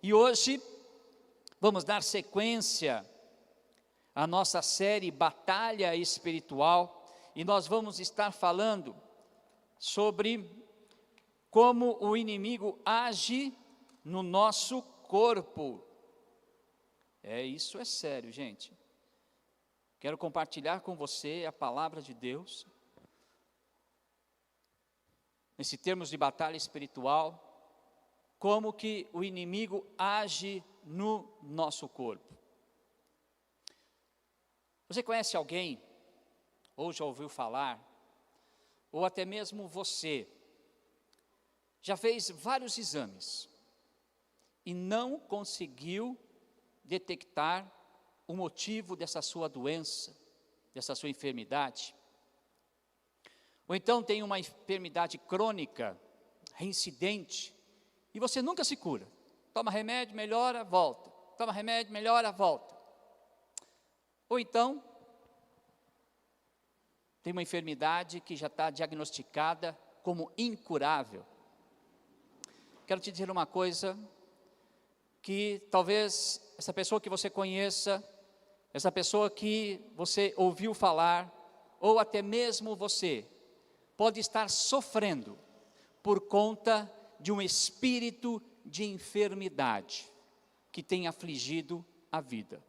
E hoje vamos dar sequência à nossa série Batalha Espiritual, e nós vamos estar falando sobre como o inimigo age no nosso corpo. Isso é sério, gente. Quero compartilhar com você a palavra de Deus. Nesse termos de batalha espiritual, como que o inimigo age no nosso corpo. Você conhece alguém, ou já ouviu falar, ou até mesmo você, já fez vários exames e não conseguiu detectar o motivo dessa sua doença, dessa sua enfermidade? Ou então tem uma enfermidade crônica, reincidente, e você nunca se cura. Toma remédio, melhora, volta. Toma remédio, melhora, volta. Ou então, tem uma enfermidade que já está diagnosticada como incurável. Quero te dizer uma coisa, que talvez essa pessoa que você conheça, essa pessoa que você ouviu falar, ou até mesmo você, pode estar sofrendo por conta de um espírito de enfermidade que tem afligido a vida.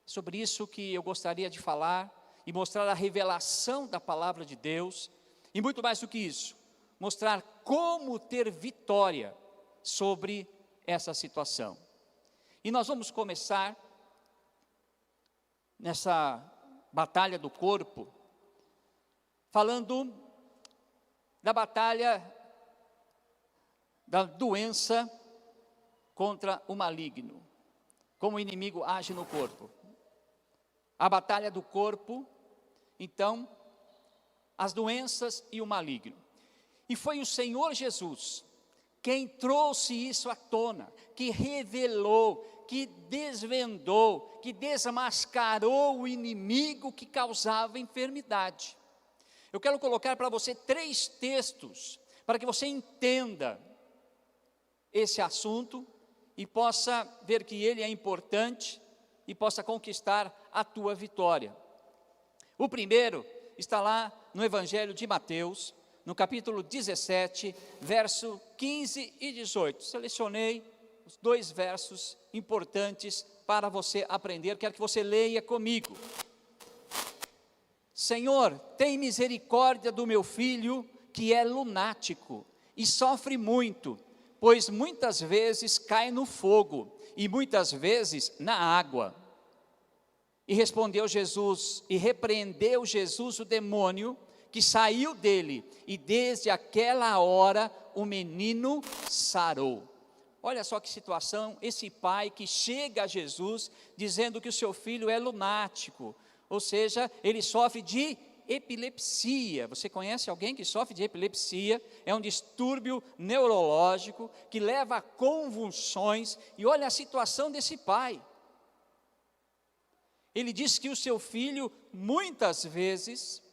Sobre isso que eu gostaria de falar e mostrar a revelação da palavra de Deus, e muito mais do que isso, mostrar como ter vitória sobre essa situação. E nós vamos começar nessa batalha do corpo, falando da batalha da doença contra o maligno, como o inimigo age no corpo. A batalha do corpo, então, as doenças e o maligno. E foi o Senhor Jesus quem trouxe isso à tona, que revelou, que desvendou, que desmascarou o inimigo que causava enfermidade. Eu quero colocar para você 3 textos, para que você entenda esse assunto e possa ver que ele é importante e possa conquistar a tua vitória. O primeiro está lá no Evangelho de Mateus, no capítulo 17, verso 15 e 18. Selecionei os 2 versos importantes para você aprender, quero que você leia comigo. Senhor, tem misericórdia do meu filho, que é lunático e sofre muito, pois muitas vezes cai no fogo e muitas vezes na água. E respondeu Jesus, e repreendeu Jesus o demônio que saiu dele, e desde aquela hora o menino sarou. Olha só que situação, esse pai que chega a Jesus dizendo que o seu filho é lunático, ou seja, ele sofre de epilepsia. Você conhece alguém que sofre de epilepsia? É um distúrbio neurológico que leva a convulsões, e olha a situação desse pai. Ele diz que o seu filho, muitas vezes,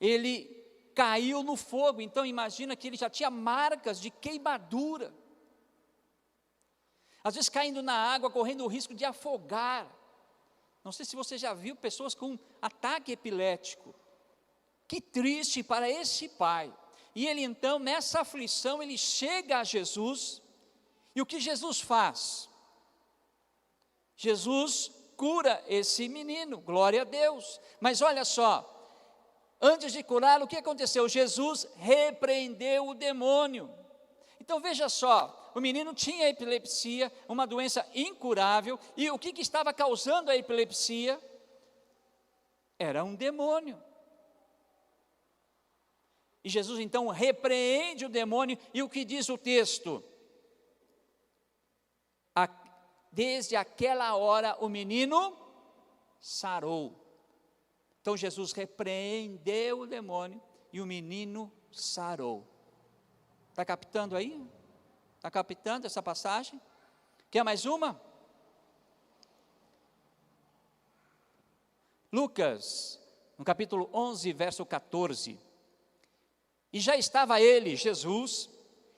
ele caiu no fogo, então imagina que ele já tinha marcas de queimadura. Às vezes caindo na água, correndo o risco de afogar. Não sei se você já viu pessoas com ataque epilético. Que triste para esse pai. E ele então, nessa aflição, ele chega a Jesus, e o que Jesus faz? Jesus cura esse menino, glória a Deus. Mas olha só, antes de curá-lo, o que aconteceu? Jesus repreendeu o demônio. Então veja só, o menino tinha epilepsia, uma doença incurável, e o que estava causando a epilepsia? Era um demônio. E Jesus então repreende o demônio, e o que diz o texto? Desde aquela hora o menino sarou. Então Jesus repreendeu o demônio e o menino sarou. Está captando aí? Está captando essa passagem? Quer mais uma? Lucas, no capítulo 11, verso 14. E já estava ele, Jesus,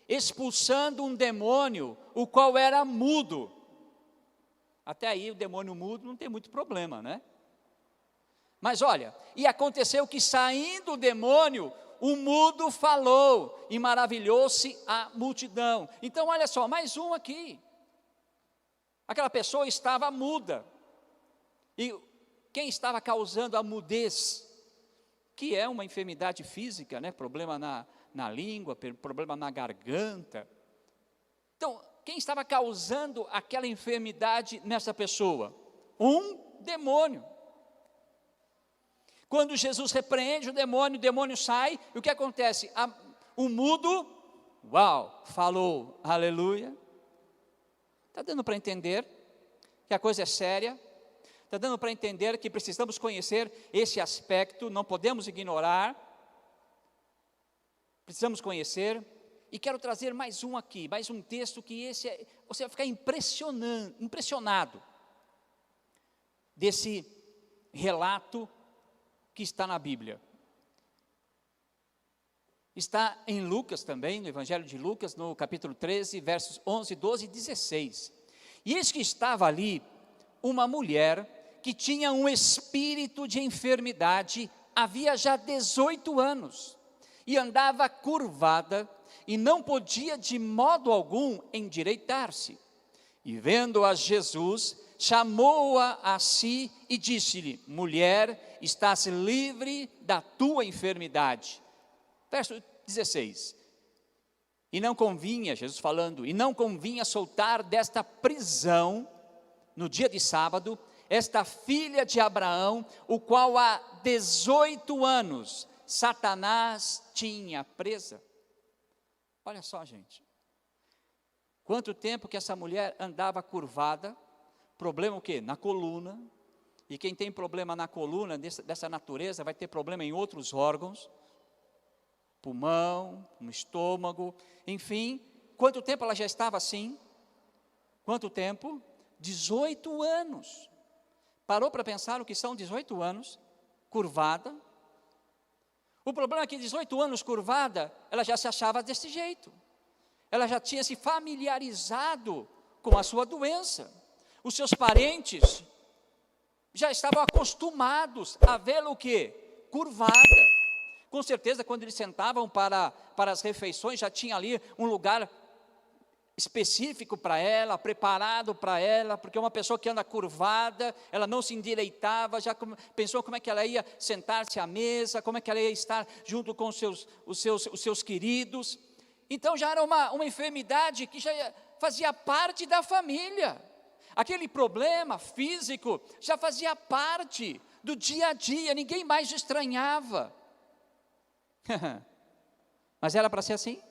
expulsando um demônio, o qual era mudo. Até aí o demônio mudo não tem muito problema, né? Mas olha, e aconteceu que saindo o demônio, o mudo falou, e maravilhou-se a multidão. Então olha só, mais um aqui. Aquela pessoa estava muda. E quem estava causando a mudez, que é uma enfermidade física, né? Problema na língua, problema na garganta. Então, quem estava causando aquela enfermidade nessa pessoa? Um demônio. Quando Jesus repreende o demônio sai, e o que acontece? O mudo, falou, aleluia. Está dando para entender que a coisa é séria? Está dando para entender que precisamos conhecer esse aspecto, não podemos ignorar, precisamos conhecer, e quero trazer mais um aqui, mais um texto que você vai ficar impressionado desse relato que está na Bíblia. Está em Lucas também, no Evangelho de Lucas, no capítulo 13, versos 11, 12 e 16. E eis que estava ali uma mulher que tinha um espírito de enfermidade, havia já 18 anos, e andava curvada, e não podia de modo algum endireitar-se. E vendo-a Jesus, chamou-a a si e disse-lhe: mulher, estás livre da tua enfermidade. Verso 16. E não convinha, Jesus falando, e não convinha soltar desta prisão, no dia de sábado, esta filha de Abraão, o qual há 18 anos Satanás tinha presa. Olha só, gente, quanto tempo que essa mulher andava curvada, problema o quê? Na coluna, e quem tem problema na coluna dessa natureza, vai ter problema em outros órgãos, pulmão, no estômago, enfim, quanto tempo ela já estava assim? Quanto tempo? 18 anos, parou para pensar o que são 18 anos, curvada. O problema é que 18 anos curvada, ela já se achava desse jeito, ela já tinha se familiarizado com a sua doença, os seus parentes já estavam acostumados a vê-la o quê? Curvada. Com certeza quando eles sentavam para as refeições, já tinha ali um lugar específico para ela, preparado para ela, porque uma pessoa que anda curvada, ela não se endireitava, já pensou como é que ela ia sentar-se à mesa, como é que ela ia estar junto com os seus queridos. Então já era uma enfermidade que já fazia parte da família, aquele problema físico já fazia parte do dia a dia, ninguém mais estranhava. Mas era para ser assim?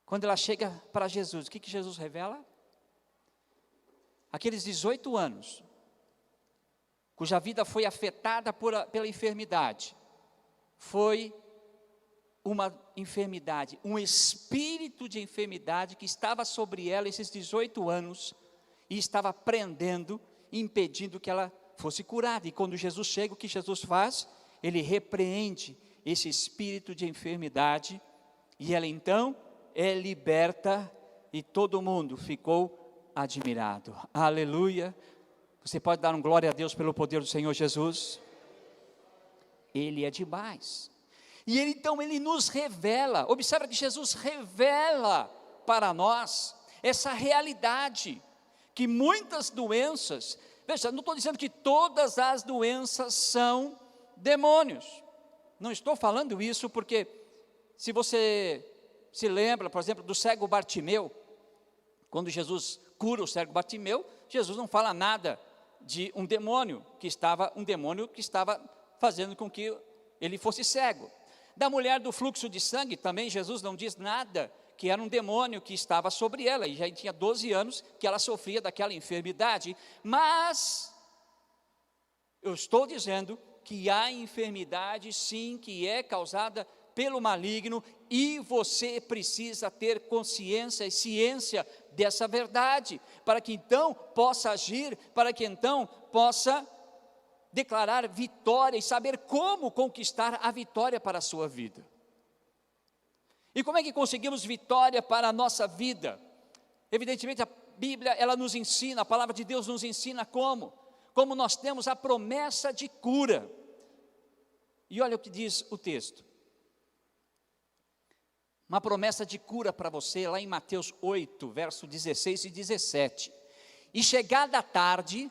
Quando ela chega para Jesus, o que Jesus revela? Aqueles 18 anos, cuja vida foi afetada pela enfermidade, foi uma enfermidade, um espírito de enfermidade que estava sobre ela esses 18 anos, e estava prendendo, impedindo que ela fosse curada. E quando Jesus chega, o que Jesus faz? Ele repreende esse espírito de enfermidade, e ela então é liberta, e todo mundo ficou admirado. Aleluia. Você pode dar um glória a Deus pelo poder do Senhor Jesus? Ele é demais. E então ele nos revela, observa que Jesus revela para nós essa realidade, que muitas doenças, veja, não estou dizendo que todas as doenças são demônios, não estou falando isso porque, se você se lembra, por exemplo, do cego Bartimeu, quando Jesus cura o cego Bartimeu, Jesus não fala nada de um demônio que estava fazendo com que ele fosse cego. Da mulher do fluxo de sangue, também Jesus não diz nada, que era um demônio que estava sobre ela, e já tinha 12 anos que ela sofria daquela enfermidade. Mas eu estou dizendo que há enfermidade sim, que é causada pelo maligno, e você precisa ter consciência e ciência dessa verdade, para que então possa agir, para que então possa declarar vitória e saber como conquistar a vitória para a sua vida. E como é que conseguimos vitória para a nossa vida? Evidentemente a Bíblia, ela nos ensina, a palavra de Deus nos ensina como nós temos a promessa de cura. E olha o que diz o texto. Uma promessa de cura para você, lá em Mateus 8, verso 16 e 17. E chegada a tarde,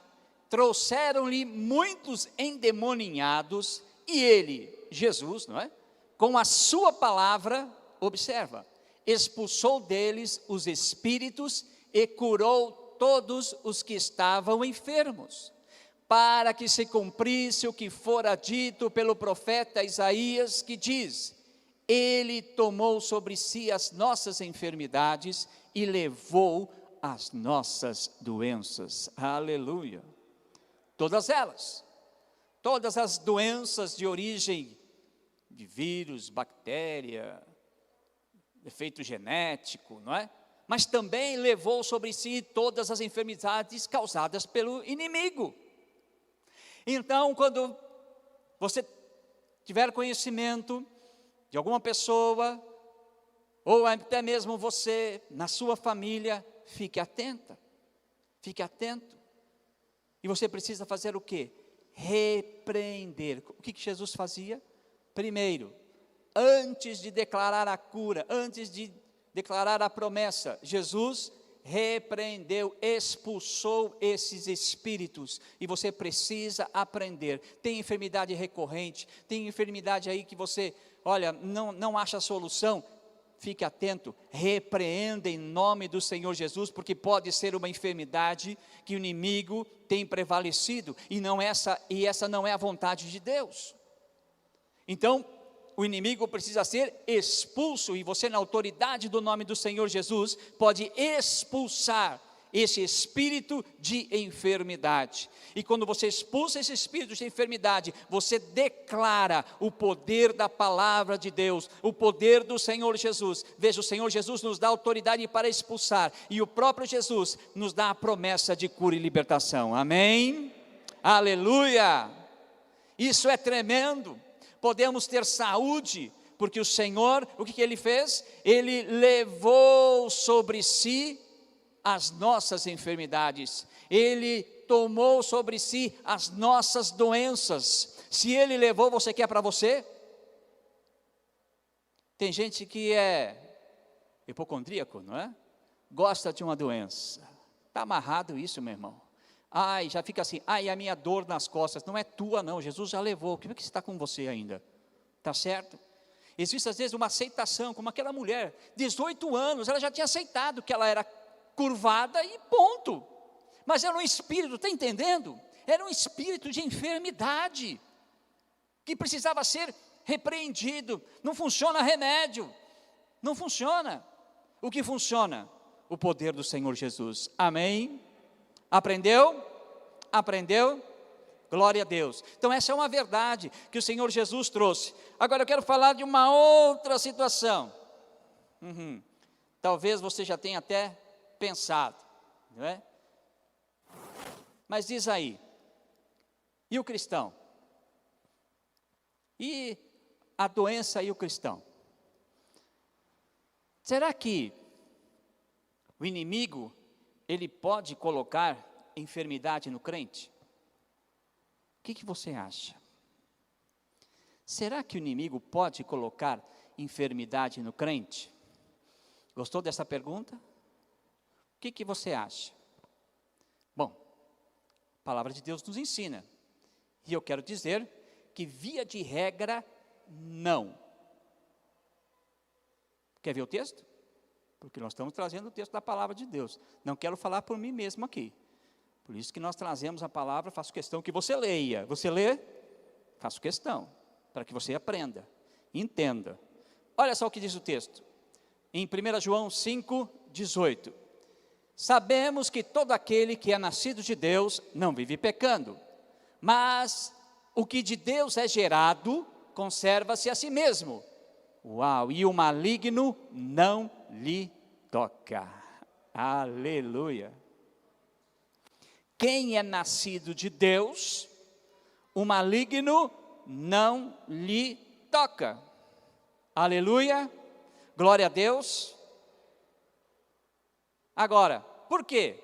trouxeram-lhe muitos endemoninhados, e ele, Jesus, não é? Com a sua palavra, observa, expulsou deles os espíritos e curou todos os que estavam enfermos, para que se cumprisse o que fora dito pelo profeta Isaías, que diz: ele tomou sobre si as nossas enfermidades e levou as nossas doenças. Aleluia. Todas elas, todas as doenças de origem de vírus, bactéria, efeito genético, não é? Mas também levou sobre si todas as enfermidades causadas pelo inimigo. Então, quando você tiver conhecimento de alguma pessoa, ou até mesmo você, na sua família, fique atenta, fique atento. E você precisa fazer o quê? Repreender. O que Jesus fazia? Primeiro, antes de declarar a cura, antes de declarar a promessa, Jesus repreendeu, expulsou esses espíritos. E você precisa aprender. Tem enfermidade recorrente, tem enfermidade aí que você, olha, não acha solução. Fique atento, repreenda em nome do Senhor Jesus, porque pode ser uma enfermidade que o inimigo tem prevalecido, e essa não é a vontade de Deus. Então, o inimigo precisa ser expulso, e você, na autoridade do nome do Senhor Jesus, pode expulsar esse espírito de enfermidade. E quando você expulsa esse espírito de enfermidade, você declara o poder da palavra de Deus, o poder do Senhor Jesus. Veja, o Senhor Jesus nos dá autoridade para expulsar, e o próprio Jesus nos dá a promessa de cura e libertação. Amém? Aleluia! Isso é tremendo. Podemos ter saúde, porque o Senhor, o que Ele fez? Ele levou sobre si as nossas enfermidades, Ele tomou sobre si as nossas doenças. Se Ele levou, você quer para você? Tem gente que é hipocondríaco, não é? Gosta de uma doença, está amarrado isso, meu irmão. Ai, já fica assim, ai, a minha dor nas costas, não é tua não, Jesus já levou, o que está com você ainda? Está certo? Existe às vezes uma aceitação, como aquela mulher, 18 anos, ela já tinha aceitado que ela era curvada e ponto. Mas era um espírito, está entendendo? Era um espírito de enfermidade, que precisava ser repreendido. Não funciona remédio, não funciona. O que funciona? O poder do Senhor Jesus. Amém? Aprendeu? Aprendeu? Glória a Deus. Então essa é uma verdade que o Senhor Jesus trouxe. Agora eu quero falar de uma outra situação. Talvez você já tenha até pensado, não é? Mas diz aí, e o cristão? E a doença e o cristão? Será que o inimigo, ele pode colocar enfermidade no crente? O que você acha? Será que o inimigo pode colocar enfermidade no crente? Gostou dessa pergunta? O que você acha? Bom, a palavra de Deus nos ensina, e eu quero dizer que via de regra, não. Quer ver o texto? Porque nós estamos trazendo o texto da palavra de Deus. Não quero falar por mim mesmo aqui. Por isso que nós trazemos a palavra, faço questão que você leia. Você lê? Faço questão, para que você aprenda, entenda. Olha só o que diz o texto, em 1 João 5, 18. Sabemos que todo aquele que é nascido de Deus não vive pecando, mas o que de Deus é gerado, conserva-se a si mesmo. Uau, e o maligno não lhe toca. Aleluia. Quem é nascido de Deus, o maligno não lhe toca. Aleluia. Glória a Deus. Agora, por quê?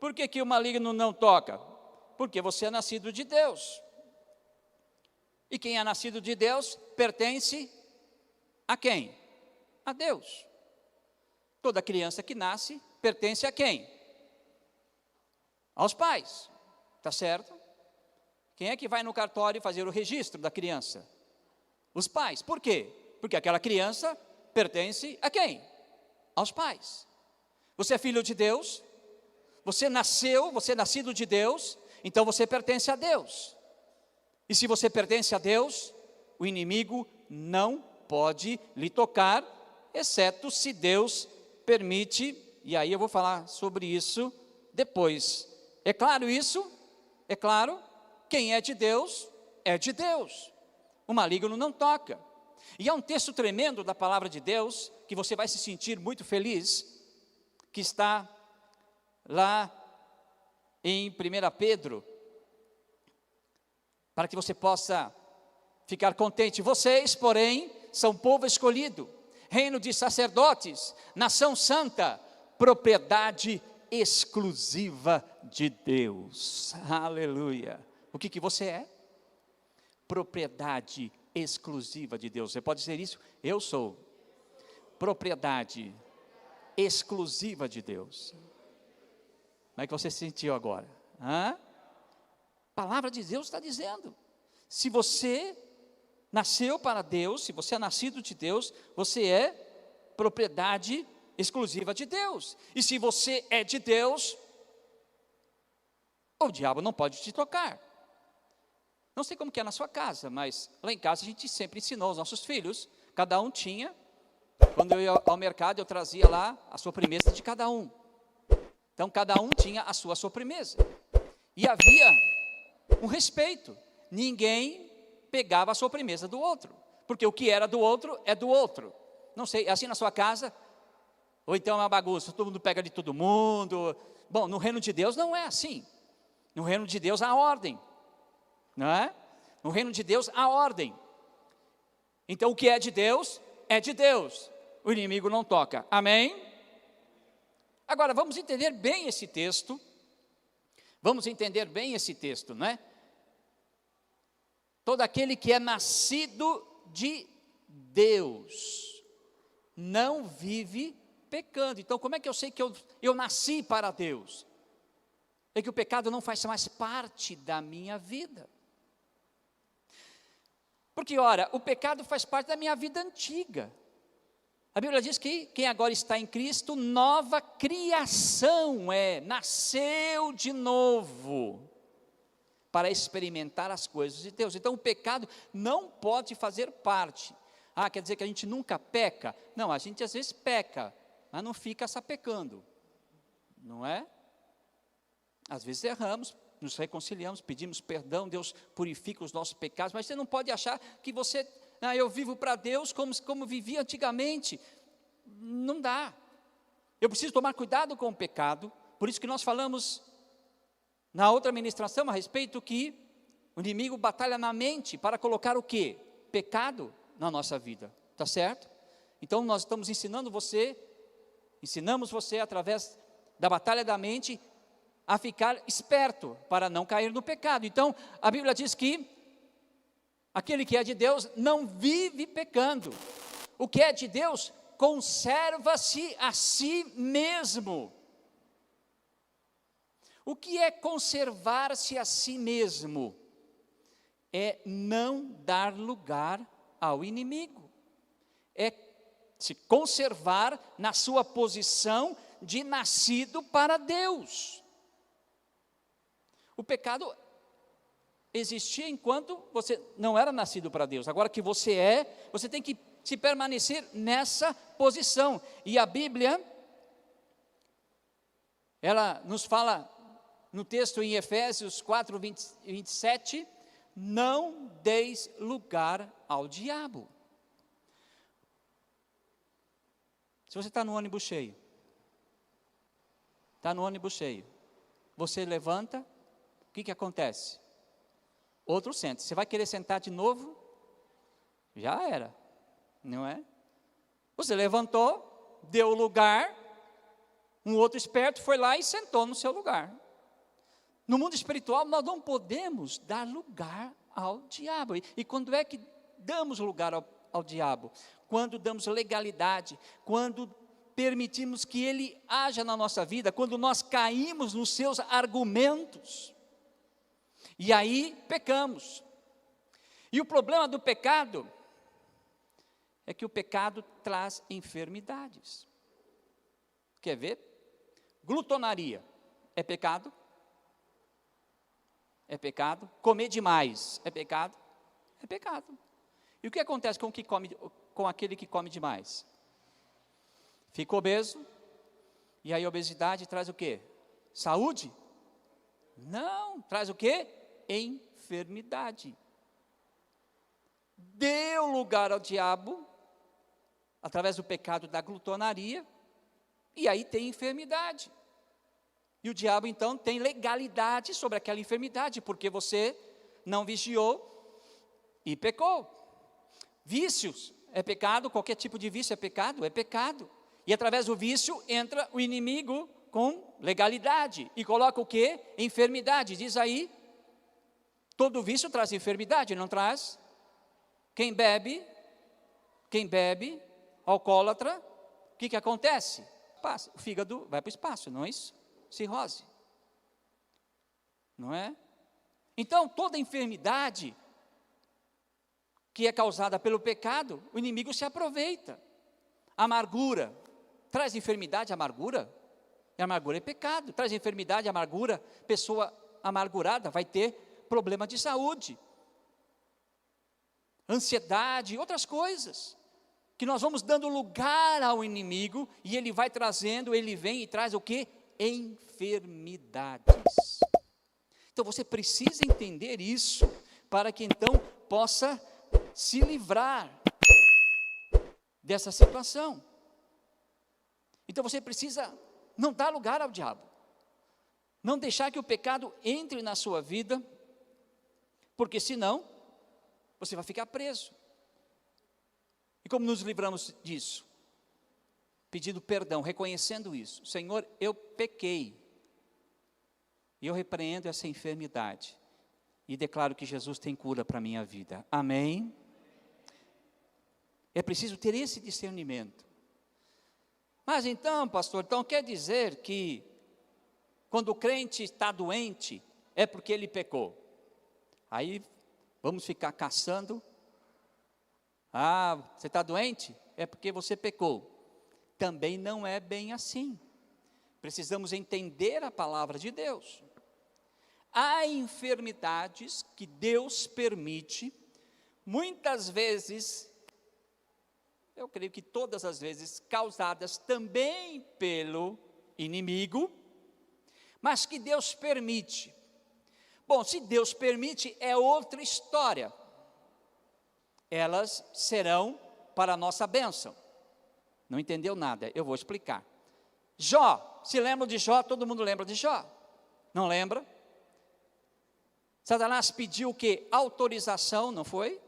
Por que que o maligno não toca? Porque você é nascido de Deus. E quem é nascido de Deus pertence a quem? A Deus. Toda criança que nasce pertence a quem? Aos pais, tá certo? Quem é que vai no cartório fazer o registro da criança? Os pais. Por quê? Porque aquela criança pertence a quem? Aos pais. Você é filho de Deus, você é nascido de Deus, então você pertence a Deus. E se você pertence a Deus, o inimigo não pode lhe tocar, exceto se Deus permite, e aí eu vou falar sobre isso depois. É claro isso? É claro? Quem é de Deus, é de Deus. O maligno não toca. E há um texto tremendo da palavra de Deus, que você vai se sentir muito feliz, que está lá em 1 Pedro, para que você possa ficar contente. Vocês, porém, são povo escolhido, reino de sacerdotes, nação santa, propriedade exclusiva de Deus. Aleluia. O que você é? Propriedade exclusiva de Deus. Você pode dizer isso? Eu sou propriedade exclusiva de Deus. Como é que você se sentiu agora? A palavra de Deus está dizendo, se você nasceu para Deus, se você é nascido de Deus, você é propriedade exclusiva de Deus. E se você é de Deus, o diabo não pode te tocar. Não sei como que é na sua casa, mas lá em casa a gente sempre ensinou os nossos filhos, cada um tinha, quando eu ia ao mercado eu trazia lá a sobremesa de cada um. Então cada um tinha a sua sobremesa. E havia um respeito, ninguém pegava a sobremesa do outro, porque o que era do outro é do outro. Não sei, é assim na sua casa? Ou então é uma bagunça, todo mundo pega de todo mundo. Bom, no reino de Deus não é assim. No reino de Deus há ordem, não é? No reino de Deus há ordem. Então o que é de Deus, é de Deus. O inimigo não toca, amém? Agora vamos entender bem esse texto. Vamos entender bem esse texto, não é? Todo aquele que é nascido de Deus não vive pecando. Então como é que eu sei que eu nasci para Deus? É que o pecado não faz mais parte da minha vida. Porque ora, o pecado faz parte da minha vida antiga. A Bíblia diz que quem agora está em Cristo, nova criação é, nasceu de novo, para experimentar as coisas de Deus. Então o pecado não pode fazer parte. Quer dizer que a gente nunca peca? Não, a gente às vezes peca, mas não fica sapecando, não é? Às vezes erramos, nos reconciliamos, pedimos perdão, Deus purifica os nossos pecados, mas você não pode achar que você, eu vivo para Deus como vivia antigamente. Não dá. Eu preciso tomar cuidado com o pecado, por isso que nós falamos na outra ministração a respeito que o inimigo batalha na mente para colocar o quê? Pecado na nossa vida, tá certo? Então nós estamos ensinamos você através da batalha da mente a ficar esperto para não cair no pecado. Então a Bíblia diz que aquele que é de Deus não vive pecando. O que é de Deus conserva-se a si mesmo. O que é conservar-se a si mesmo? É não dar lugar ao inimigo. É se conservar na sua posição de nascido para Deus. O pecado existia enquanto você não era nascido para Deus. Agora que você é, você tem que se permanecer nessa posição. E a Bíblia, ela nos fala no texto em Efésios 4, 27, não deis lugar ao diabo. Se você está no ônibus cheio, você levanta, o que acontece? Outro senta. Você vai querer sentar de novo? Já era, não é? Você levantou, deu lugar, um outro esperto foi lá e sentou no seu lugar. No mundo espiritual, nós não podemos dar lugar ao diabo. E quando é que damos lugar ao diabo? Quando damos legalidade, quando permitimos que ele haja na nossa vida, quando nós caímos nos seus argumentos. E aí pecamos. E o problema do pecado é que o pecado traz enfermidades. Quer ver? Glutonaria é pecado? É pecado. Comer demais é pecado? É pecado. E o que acontece com aquele que come demais? Fica obeso, e aí a obesidade traz o quê? Saúde? Não, traz o quê? Enfermidade. Deu lugar ao diabo, através do pecado da glutonaria, e aí tem enfermidade. E o diabo então tem legalidade sobre aquela enfermidade, porque você não vigiou e pecou. Vícios é pecado, qualquer tipo de vício é pecado, é pecado. E através do vício entra o inimigo com legalidade e coloca o quê? Enfermidade. Diz aí, todo vício traz enfermidade, não traz? Quem bebe, alcoólatra, o que acontece? Passa, o fígado vai para o espaço, não é isso? Cirrose. Não é? Então, toda enfermidade que é causada pelo pecado, o inimigo se aproveita. Amargura, traz enfermidade, amargura? E amargura é pecado. Traz enfermidade, amargura, pessoa amargurada vai ter problema de saúde. Ansiedade, outras coisas. Que nós vamos dando lugar ao inimigo e ele vai trazendo, ele vem e traz o quê? Enfermidades. Então você precisa entender isso, para que então possa se livrar dessa situação. Então você precisa não dar lugar ao diabo, não deixar que o pecado entre na sua vida, porque senão você vai ficar preso. E como nos livramos disso? Pedindo perdão, reconhecendo isso. Senhor, eu pequei, e eu repreendo essa enfermidade, e declaro que Jesus tem cura para a minha vida. Amém? É preciso ter esse discernimento. Mas então, pastor, então quer dizer que quando o crente está doente, é porque ele pecou. Aí vamos ficar caçando. Ah, você está doente? É porque você pecou. Também não é bem assim. Precisamos entender a palavra de Deus. Há enfermidades que Deus permite, muitas vezes, eu creio que todas as vezes, causadas também pelo inimigo, mas que Deus permite. Bom, se Deus permite, é outra história. Elas serão para a nossa bênção. Não entendeu nada, eu vou explicar. Jó, se lembra de Jó? Todo mundo lembra de Jó? Não lembra? Satanás pediu o quê? Autorização, não foi?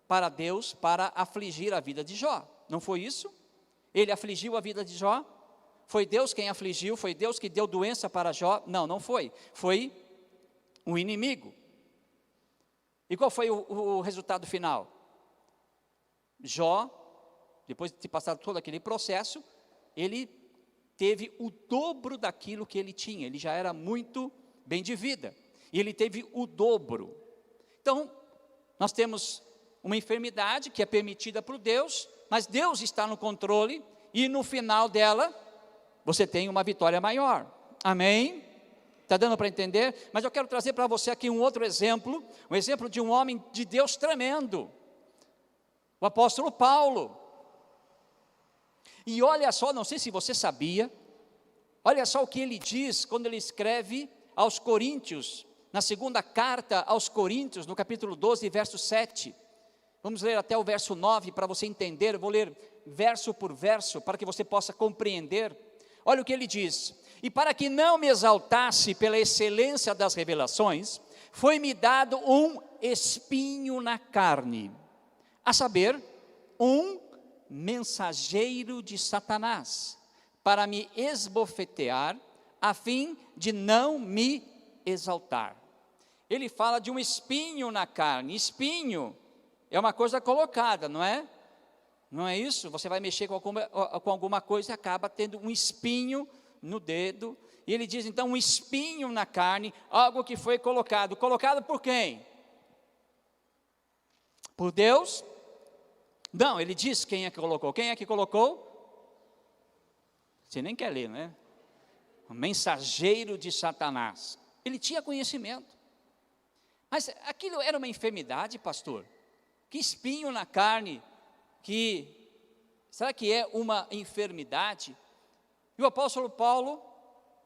Para Deus, para afligir a vida de Jó. Não foi isso? Ele afligiu a vida de Jó? Foi Deus quem afligiu? Foi Deus que deu doença para Jó? Não, não foi. Foi um inimigo. E qual foi o resultado final? Jó, depois de ter passado todo aquele processo, ele teve o dobro daquilo que ele tinha. Ele já era muito bem de vida. E ele teve o dobro. Então, nós temos uma enfermidade que é permitida por Deus, mas Deus está no controle, e no final dela, você tem uma vitória maior. Amém? Está dando para entender? Mas eu quero trazer para você aqui um outro exemplo, um exemplo de um homem de Deus tremendo, o apóstolo Paulo. E olha só, não sei se você sabia, olha só o que ele diz quando ele escreve aos Coríntios, na segunda carta aos Coríntios, no capítulo 12, verso 7. Vamos ler até o verso 9 para você entender. Eu vou ler verso por verso para que você possa compreender. Olha o que ele diz: e para que não me exaltasse pela excelência das revelações, foi-me dado um espinho na carne, a saber, um mensageiro de Satanás, para me esbofetear, a fim de não me exaltar. Ele fala de um espinho na carne. Espinho é uma coisa colocada, não é? Não é isso? Você vai mexer com alguma coisa e acaba tendo um espinho no dedo. E ele diz, então, um espinho na carne, algo que foi colocado. Colocado por quem? Por Deus? Não, ele diz quem é que colocou. Quem é que colocou? Você nem quer ler, não é? O mensageiro de Satanás. Ele tinha conhecimento. Mas aquilo era uma enfermidade, pastor? Que espinho na carne, será que é uma enfermidade? E o apóstolo Paulo,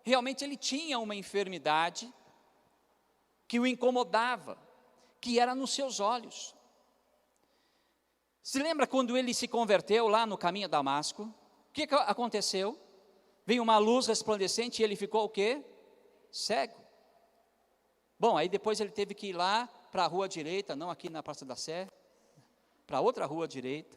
realmente ele tinha uma enfermidade que o incomodava, que era nos seus olhos. Se lembra quando ele se converteu lá no caminho a Damasco? O que aconteceu? Veio uma luz resplandecente e ele ficou o quê? Cego. Bom, aí depois ele teve que ir lá para a rua direita, não aqui na Praça da Sé, para outra rua direita.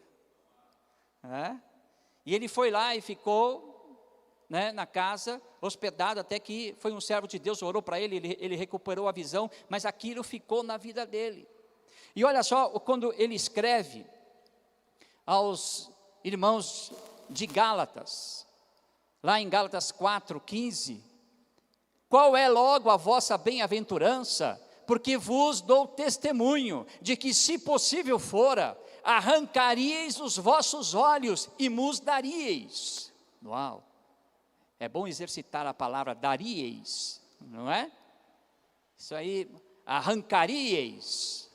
E ele foi lá e ficou, na casa, hospedado, até que foi um servo de Deus, orou para ele recuperou a visão, mas aquilo ficou na vida dele. E olha só, quando ele escreve aos irmãos de Gálatas, lá em Gálatas 4:15, qual é logo a vossa bem-aventurança? Porque vos dou testemunho de que, se possível fora, arrancaríeis os vossos olhos e mus daríeis. Uau! É bom exercitar a palavra daríeis, não é? Isso aí, arrancaríeis.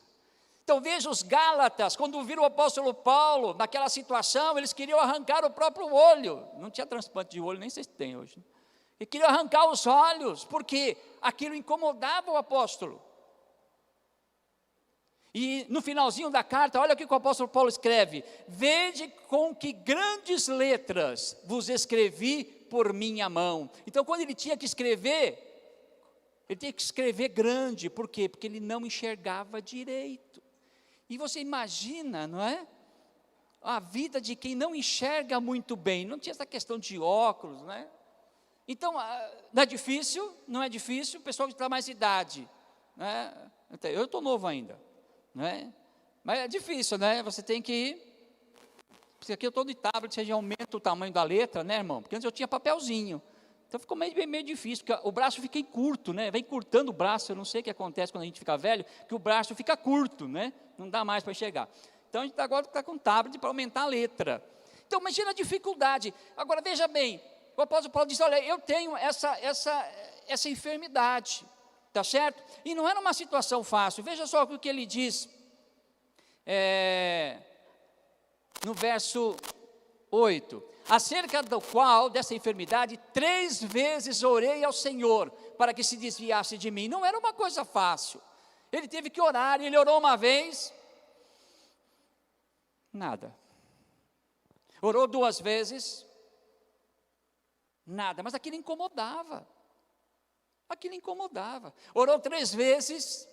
Então veja os Gálatas, quando viram o apóstolo Paulo, naquela situação, eles queriam arrancar o próprio olho. Não tinha transplante de olho, nem sei se tem hoje. E queriam arrancar os olhos, porque aquilo incomodava o apóstolo. E no finalzinho da carta, olha o que o apóstolo Paulo escreve: vede com que grandes letras vos escrevi por minha mão. Então quando ele tinha que escrever grande. Por quê? Porque ele não enxergava direito. E você imagina, não é? A vida de quem não enxerga muito bem. Não tinha essa questão de óculos, não é? Então, não é difícil? Não é difícil? O pessoal que está mais idade, né? Eu estou novo ainda, né? Mas é difícil, né? Você tem que ir. Porque aqui eu estou de tablet, você já aumenta o tamanho da letra, né, irmão? Porque antes eu tinha papelzinho. Então ficou meio difícil, porque o braço fica curto, né? Vem curtando o braço. Eu não sei o que acontece quando a gente fica velho, que o braço fica curto, né? Não dá mais para enxergar. Então a gente agora está com tablet para aumentar a letra. Então imagina a dificuldade. Agora veja bem, o apóstolo Paulo diz, olha, eu tenho essa enfermidade, tá certo? E não era uma situação fácil. Veja só o que ele diz, no verso 8, acerca do qual, dessa enfermidade, 3 vezes orei ao Senhor, para que se desviasse de mim. Não era uma coisa fácil. Ele teve que orar, ele orou uma vez, nada. Orou 2 vezes, nada, mas aquilo incomodava. Orou 3 vezes.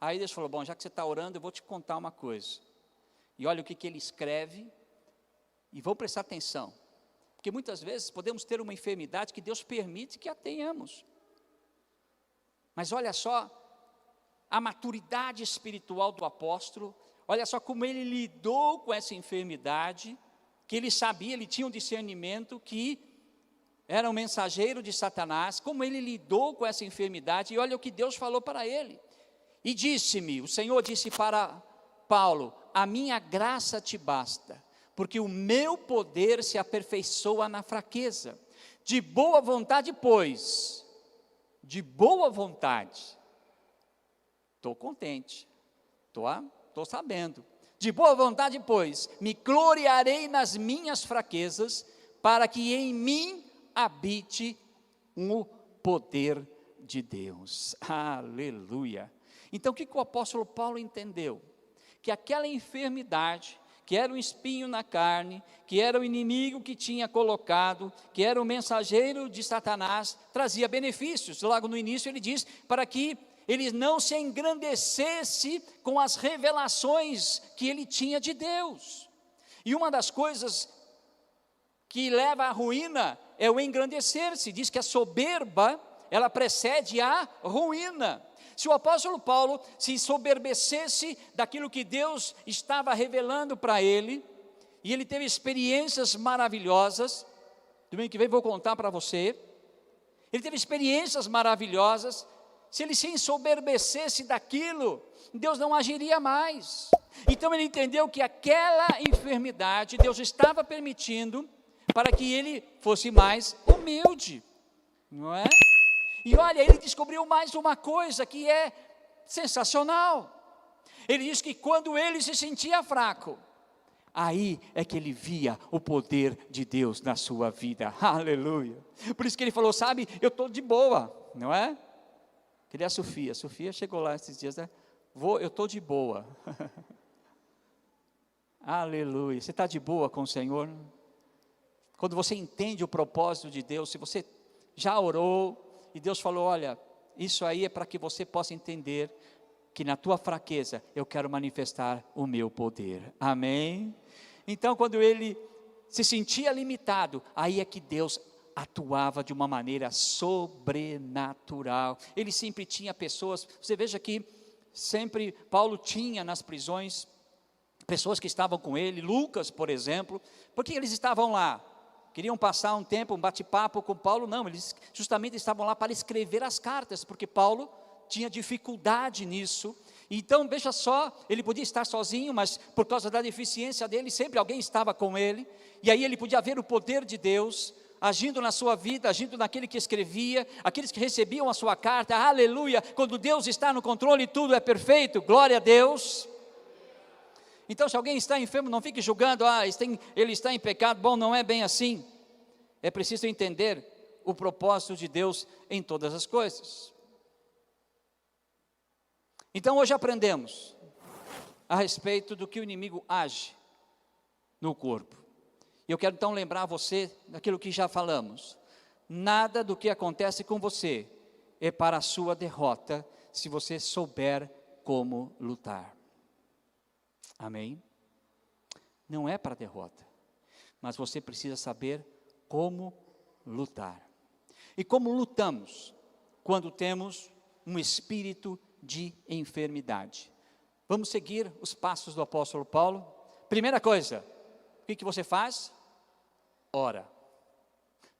Aí Deus falou, bom, já que você está orando, eu vou te contar uma coisa. E olha o que ele escreve, e vou prestar atenção. Porque muitas vezes podemos ter uma enfermidade que Deus permite que a tenhamos. Mas olha só, a maturidade espiritual do apóstolo, olha só como ele lidou com essa enfermidade, que ele sabia, ele tinha um discernimento que era um mensageiro de Satanás, como ele lidou com essa enfermidade, e olha o que Deus falou para ele. E disse-me, o Senhor disse para Paulo, a minha graça te basta, porque o meu poder se aperfeiçoa na fraqueza. De boa vontade, pois, estou contente, estou sabendo, de boa vontade, pois, me gloriarei nas minhas fraquezas, para que em mim habite o poder de Deus. Aleluia. Então o que o apóstolo Paulo entendeu? Que aquela enfermidade, que era um espinho na carne, que era o inimigo que tinha colocado, que era o mensageiro de Satanás, trazia benefícios. Logo no início ele diz, para que ele não se engrandecesse com as revelações que ele tinha de Deus. E uma das coisas que leva à ruína é o engrandecer-se. Diz que a soberba, ela precede a ruína. Se o apóstolo Paulo se ensoberbecesse daquilo que Deus estava revelando para ele, e ele teve experiências maravilhosas, domingo que vem vou contar para você, ele teve experiências maravilhosas, se ele se ensoberbecesse daquilo, Deus não agiria mais. Então ele entendeu que aquela enfermidade, Deus estava permitindo, para que ele fosse mais humilde, não é? E olha, ele descobriu mais uma coisa que é sensacional. Ele diz que quando ele se sentia fraco, aí é que ele via o poder de Deus na sua vida. Aleluia. Por isso que ele falou, sabe, eu estou de boa, não é? Queria a Sofia. Sofia chegou lá esses dias, né? Eu estou de boa. Aleluia. Você está de boa com o Senhor? Quando você entende o propósito de Deus, se você já orou, e Deus falou, olha, isso aí é para que você possa entender que na tua fraqueza eu quero manifestar o meu poder. Amém? Então, quando ele se sentia limitado, aí é que Deus atuava de uma maneira sobrenatural. Ele sempre tinha pessoas, você veja que sempre Paulo tinha nas prisões pessoas que estavam com ele, Lucas, por exemplo. Por que eles estavam lá? Queriam passar um tempo, um bate-papo com Paulo? Não, eles justamente estavam lá para escrever as cartas, porque Paulo tinha dificuldade nisso. Então, veja só, ele podia estar sozinho, mas por causa da deficiência dele, sempre alguém estava com ele, e aí ele podia ver o poder de Deus, agindo na sua vida, agindo naquele que escrevia, aqueles que recebiam a sua carta, aleluia, quando Deus está no controle, tudo é perfeito, glória a Deus. Então, se alguém está enfermo, não fique julgando, ele está em pecado. Bom, não é bem assim. É preciso entender o propósito de Deus em todas as coisas. Então, hoje aprendemos a respeito do que o inimigo age no corpo. E eu quero então lembrar você daquilo que já falamos. Nada do que acontece com você é para a sua derrota, se você souber como lutar. Amém? Não é para a derrota, mas você precisa saber como lutar. E como lutamos? Quando temos um espírito de enfermidade. Vamos seguir os passos do apóstolo Paulo. Primeira coisa, o que você faz? Ora.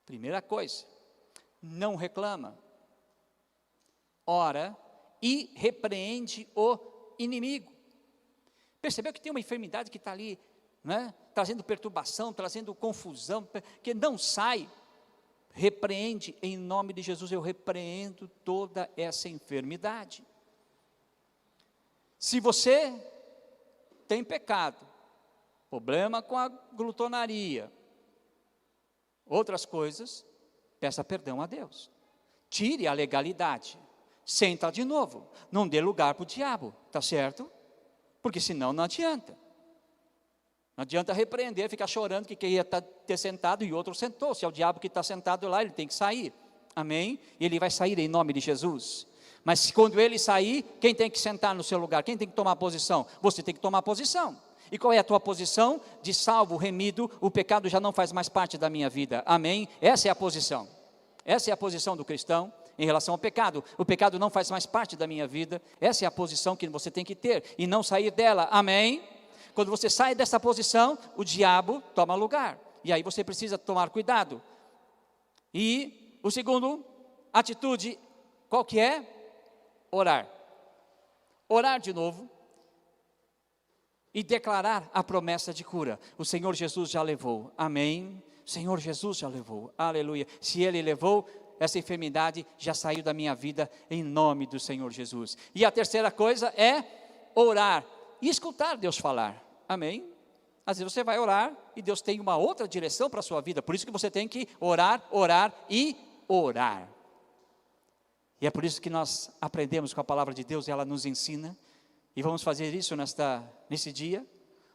Primeira coisa, não reclama. Ora e repreende o inimigo. Percebeu que tem uma enfermidade que está ali, né, trazendo perturbação, trazendo confusão, que não sai? Repreende, em nome de Jesus, eu repreendo toda essa enfermidade. Se você tem pecado, problema com a glutonaria, outras coisas, peça perdão a Deus. Tire a legalidade, senta de novo, não dê lugar para o diabo, tá certo? Porque senão não adianta. Não adianta repreender, ficar chorando que queria ter sentado e outro sentou. Se é o diabo que está sentado lá, ele tem que sair. Amém? E ele vai sair em nome de Jesus. Mas quando ele sair, quem tem que sentar no seu lugar? Quem tem que tomar posição? Você tem que tomar posição. E qual é a tua posição? De salvo, remido, o pecado já não faz mais parte da minha vida. Amém? Essa é a posição. Essa é a posição do cristão em relação ao pecado. O pecado não faz mais parte da minha vida. Essa é a posição que você tem que ter e não sair dela. Amém? Quando você sai dessa posição, o diabo toma lugar. E aí você precisa tomar cuidado. E o segundo atitude, qual que é? Orar. Orar de novo. E declarar a promessa de cura. O Senhor Jesus já levou. Amém? O Senhor Jesus já levou. Aleluia. Se Ele levou, essa enfermidade já saiu da minha vida em nome do Senhor Jesus. E a terceira coisa é orar e escutar Deus falar. Amém? Às vezes você vai orar e Deus tem uma outra direção para a sua vida. Por isso que você tem que orar, orar e orar. E é por isso que nós aprendemos com a palavra de Deus, ela nos ensina. E vamos fazer isso nesse dia.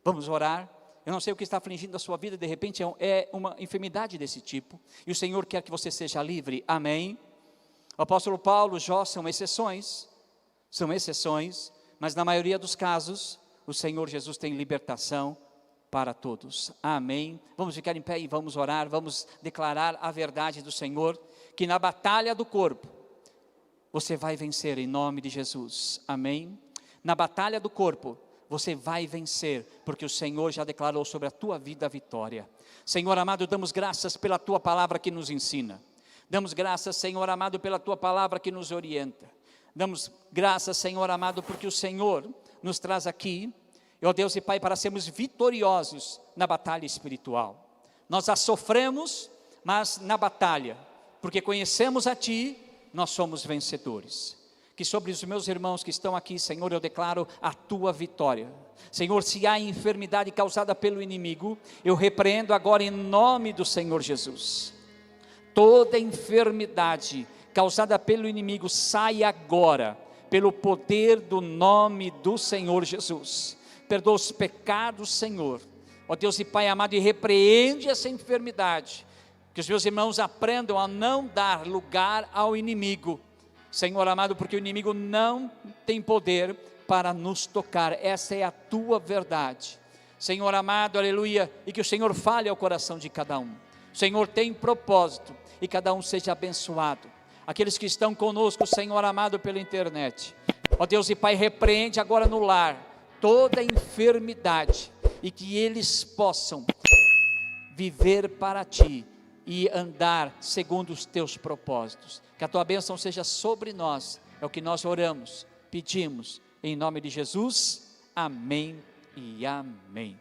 Vamos orar. Eu não sei o que está afligindo a sua vida, de repente é uma enfermidade desse tipo, e o Senhor quer que você seja livre, amém? O apóstolo Paulo, Jó são exceções, mas na maioria dos casos, o Senhor Jesus tem libertação para todos. Amém. Vamos ficar em pé e vamos orar, vamos declarar a verdade do Senhor, que na batalha do corpo, você vai vencer em nome de Jesus. Amém. Na batalha do corpo, você vai vencer, porque o Senhor já declarou sobre a tua vida a vitória. Senhor amado, damos graças pela tua palavra que nos ensina. Damos graças, Senhor amado, pela tua palavra que nos orienta. Damos graças, Senhor amado, porque o Senhor nos traz aqui, ó Deus e Pai, para sermos vitoriosos na batalha espiritual. Nós a sofremos, mas na batalha, porque conhecemos a Ti, nós somos vencedores. Que sobre os meus irmãos que estão aqui, Senhor, eu declaro a Tua vitória. Senhor, se há enfermidade causada pelo inimigo, eu repreendo agora em nome do Senhor Jesus. Toda enfermidade causada pelo inimigo, sai agora, pelo poder do nome do Senhor Jesus. Perdoa os pecados, Senhor, ó Deus e Pai amado, e repreende essa enfermidade, que os meus irmãos aprendam a não dar lugar ao inimigo, Senhor amado, porque o inimigo não tem poder para nos tocar, essa é a Tua verdade, Senhor amado, aleluia, e que o Senhor fale ao coração de cada um. O Senhor tem propósito, e cada um seja abençoado. Aqueles que estão conosco, Senhor amado, pela internet, ó Deus e Pai, repreende agora no lar toda enfermidade, e que eles possam viver para Ti, e andar segundo os Teus propósitos. Que a Tua bênção seja sobre nós, é o que nós oramos, pedimos, em nome de Jesus, amém e amém.